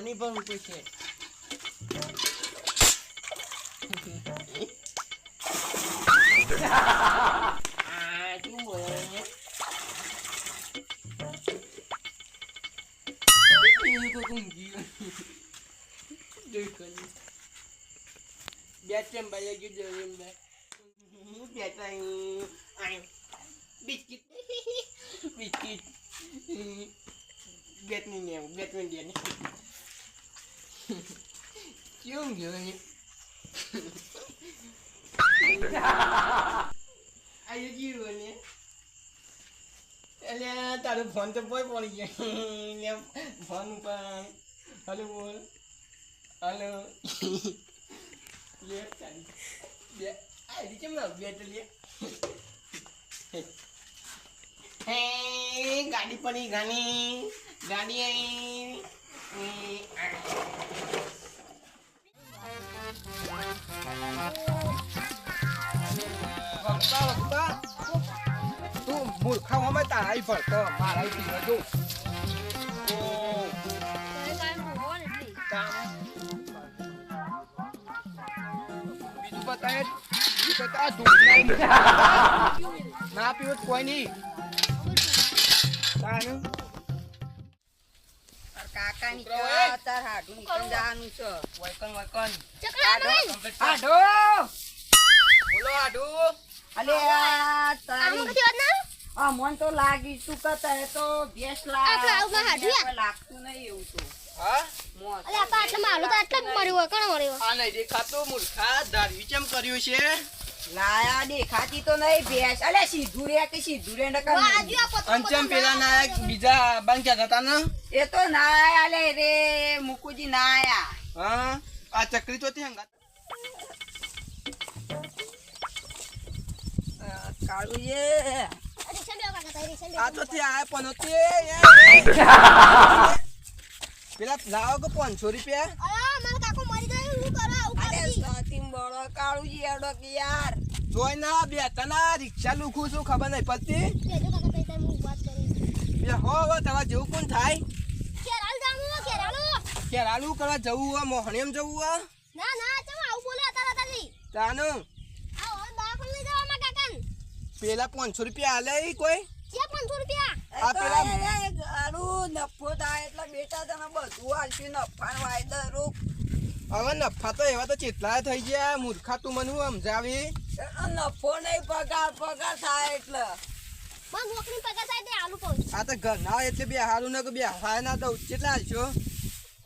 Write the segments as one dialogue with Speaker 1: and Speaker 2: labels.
Speaker 1: પાણી ભરવું પડશે. શું બોલે બે ચંબા બિસ્કિટ બિસ્કિટ બેટ નહીં બેટ નહીં કેવું ગયું આયુ જીવો ને એટલે તારું ફોન તો પડી ગયા ફોન ઉપર હલો બોલ હલો લે બે આઈ કેમ ના બેટ લે હે ગાડી પડી ગાડી આવી વગતા તું મૂર્ખામાં તારા ફરતો મારા પીવો તું બીજું બતાવે ના પીવો કોઈ નહીં
Speaker 2: કાકાની તાર હાડું નીકળી જવાનું છે.
Speaker 1: વૈકન વૈકન
Speaker 2: હાડો
Speaker 1: બોલો આડુ
Speaker 2: અલે આ તારી આ મન તો લાગી તું કતા તો ભેસ લાગતું નહીં એવું તો
Speaker 1: હા
Speaker 2: મોત
Speaker 3: અલે આપા આટલા માલું તો આટલા મર્યો કોણ મર્યો
Speaker 1: આ નહીં દેખાતો મૂર્ખા દાઢી કેમ કર્યું છે
Speaker 2: લાયા દેખાતી તો નહીં ભેસ અલે સીધું રે કે સીધું રે નકર
Speaker 1: અંચમ પેલા નાયક બીજા બંધ ક્યાં હતા ને
Speaker 2: એ તો ના આયા લે રે મુકુજી ના આયા
Speaker 1: હા આ ચકરી તો તે હંગા
Speaker 2: કાળું એ
Speaker 1: આ તો તે આય પણ તે પેલા લાવો કે 500 રૂપિયા
Speaker 2: અરે સતીમ બળો કાળુજી એડો કે યાર
Speaker 1: જોઈ ના બે તના રિક્ષા લુખું છું ખબર નહીં પડતી બે હો તમારે જેવું કોણ થાય કેરાલુ કરવા જવું હોય મોહણીમ જવું હોય તાનું પેલા 500 રૂપિયા હાલે કોઈ આ પેલા
Speaker 2: ગાડું નફો થાય એટલે બેટા તને બધું આલશું નફા વાયદા રોક
Speaker 1: હવે નફા તો એવા તો ચેટલા થઈ ગયા મૂર્ખા તું મને હું સમજાવી
Speaker 2: નફો નહીં પગાર થાય એટલે
Speaker 1: આ તો ઘર ના એટલે બે હારું ના બે હાય ના દઉં કેટલા હાલશો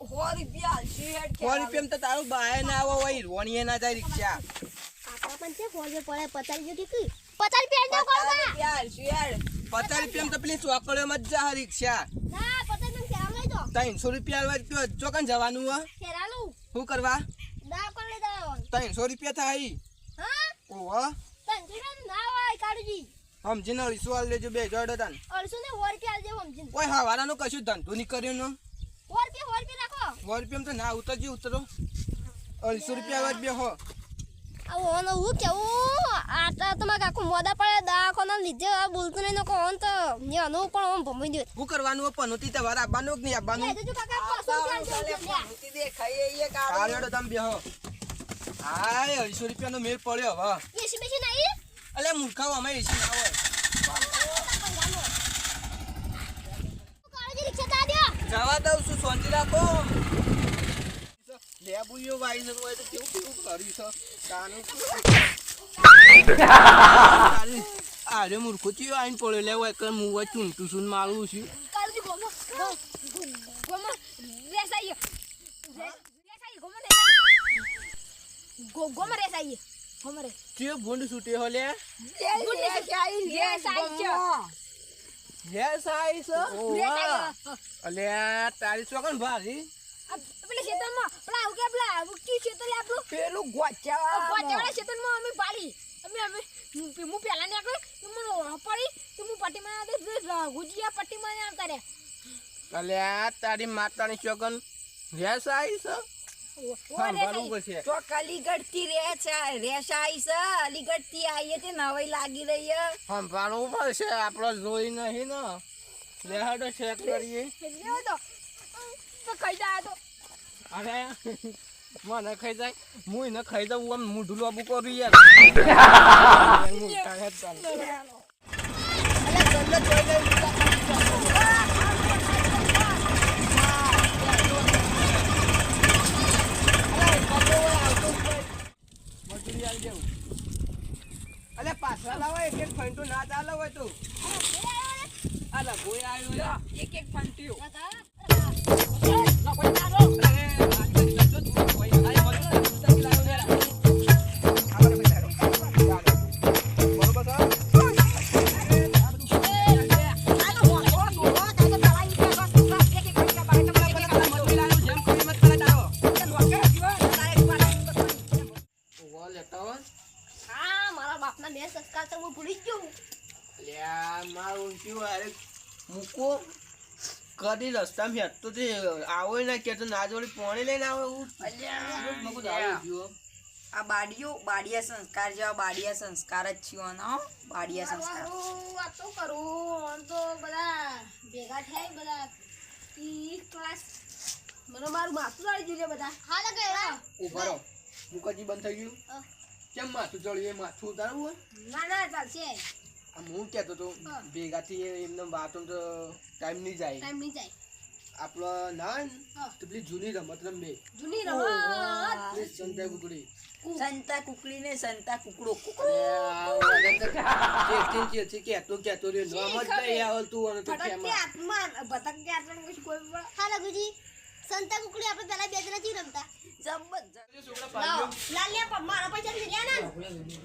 Speaker 2: 100 રૂપિયા આલશું હેડ
Speaker 1: 100 રૂપિયા તો તારું બાય ના આવો હોય રોણીએ ના જાય રિક્ષા 50 રૂપિયા તો પેલી ચોકડીઓ માં જા રિક્ષા 300 રૂપિયા ચોકન જવાનું હોય શું કરવા 300 રૂપિયા થાય ઓહો સમજીને 250 આલ લેજો બે જોડે તાન ઓય હવારાનું કશું ધંધો નહીં કર્યો નો 100 રૂપિયા તો ના ઉતરજી ઉતરો 250 રૂપિયા બે હો
Speaker 3: હું કેવું આ તમારે કાકુ મોદા પડે દાખોના લીધે આ બોલતું નહીં કોણ તો એનું પણ આમ ભમી દે
Speaker 1: શું કરવાનું પનોતી તમારે આવવાનું કે નહીં આવવાનું
Speaker 2: દેખાય
Speaker 1: કાળેડો તમે બેહો હાય 250 રૂપિયાનો મેળ પડ્યો હવે
Speaker 3: એસી બેસી નહીં
Speaker 1: અલે મૂર્ખાઓ અમે એસી ના હોય જવા દઉં છું શાંતિ રાખો લેબુયો વાઈ હોય તો કેવું કેવું કર્યું છે તાનું અરે મૂર્ખો ચિયો આઈને પડ્યો લે હોય કે હું હોય ચૂંટું છું મારું છું ચિયો ભૂંડ છૂટે હો લે યસ આઈસ અલે તારી ચોકન ભારી
Speaker 2: પેલું ગોચા
Speaker 3: ક્ષેત્રમાં અમે પાડી અમે હું પેલા નીકળ્યો મને પડી હું પટ્ટીમાં ગુજિયા પટ્ટીમાં આવતા રે
Speaker 1: અલે તારી માતાની ચોકન યસ આઈસ
Speaker 2: તો અલીગઢ થી રેસાઈ છે અલીગઢ થી આવીએ તે નવાઈ લાગી રહી છે
Speaker 1: સંભાળવું પડશે આપડે જોઈ નહીં ને લેહાડો ચેક કરીએ
Speaker 3: તો કઈ જાય તો
Speaker 1: અરે મને ખાઈ જાય હું એને ખાઈ જાઉં આમ મોઢું લાંબુ કરું યાર અલે પાછા લાવો એક એક ફંટો ના ચાલે હોય તો અરે કોઈ આવ્યો એક એક ફંટ્યું
Speaker 3: હા મારા બાપના બે સંસ્કાર તો હું ભૂલી જ ગયો
Speaker 1: મૂકો કદી રસ્તામાં હેઠતો તે આવો ના કે ના જોડે પોણી લઈને આવે
Speaker 2: આ બાડિયા સંસ્કાર જેવા બાડિયા સંસ્કાર જ છે ને બાડિયા સંસ્કાર
Speaker 3: વાત તો કરું આમ તો બધા ભેગા થાય બધા ક્લાસ મને મારું માથું આવી ગયું બધા હા લગે
Speaker 1: ઉભા રહો મુકજી બંધ થઈ ગયું કેમ માથું ચડ્યું એ માથું ઉતારવું હોય
Speaker 3: ના ચાલશે
Speaker 1: આમ હું કહેતો તો ભેગાથી એમને વાતો તો ટાઈમ નહીં જાય આપણો ના હોય ને તો પેલી જૂની રમત રમે
Speaker 3: જૂની રમત
Speaker 1: પેલી સંતા કુકડી
Speaker 2: સંતા કુકડી ને સંતા કુકડો
Speaker 1: કેતો રે નામ જ નહીં આવતું અને તો
Speaker 3: ભટકે આત્મા કશું કોઈ હા લગુજી સંતા કુકડી આપણે પહેલા બે જણા થી રમતા લાલિયા મારા પૈસા લઈ લેવાના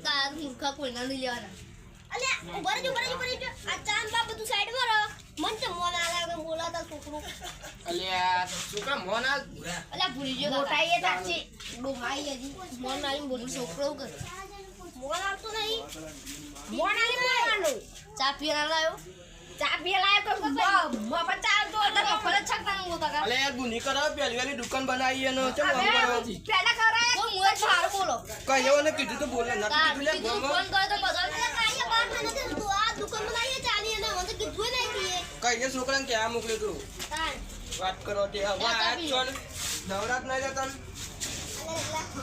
Speaker 3: તાર મૂર્ખા કોઈના લઈ લેવાના અલ્યા ઉભા રહેજો આ ચાંદ બા બધું સાઈડ માં રહો મન તો મોન આલા બોલાતા છોકરું
Speaker 1: અલ્યા છોકરા મોન આલ
Speaker 3: અલ્યા ભૂલી ગયો મોટાઈ એ તાચી ડોહાઈ હજી મોન આલી બોલું છોકરો કર મોન આવતો નહીં મોન આલી બોલવાનું ચા પીવા લાયો તો મફત ચા તો એટલે મફત છકતા હું તો
Speaker 1: અલે યાર ગુની કરો પહેલી વાલી દુકાન બનાવી એનો ચમ આમ કરો
Speaker 3: પેલા કરે હું મુએ સાર બોલો
Speaker 1: કયો ને કીધું તો બોલે ના કીધું લે
Speaker 3: ફોન કરે તો બધા કાઈએ બાર મહિના થી તું આ દુકાન બનાવીએ ચાલી અને મને કીધું નહીં
Speaker 1: કઈએ છોકરાને કે આ મોકલે તું વાત કરો તે હવે આ છો નવરાત ના જતા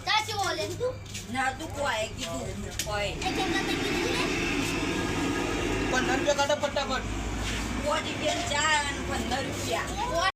Speaker 3: તાચી બોલે તું
Speaker 2: ના તું કોઈ કીધું કોઈ
Speaker 3: એ કેમ ના કીધું
Speaker 1: પણ નન પે કાઢો ફટાફટ
Speaker 2: ₹1 ચા અને ₹15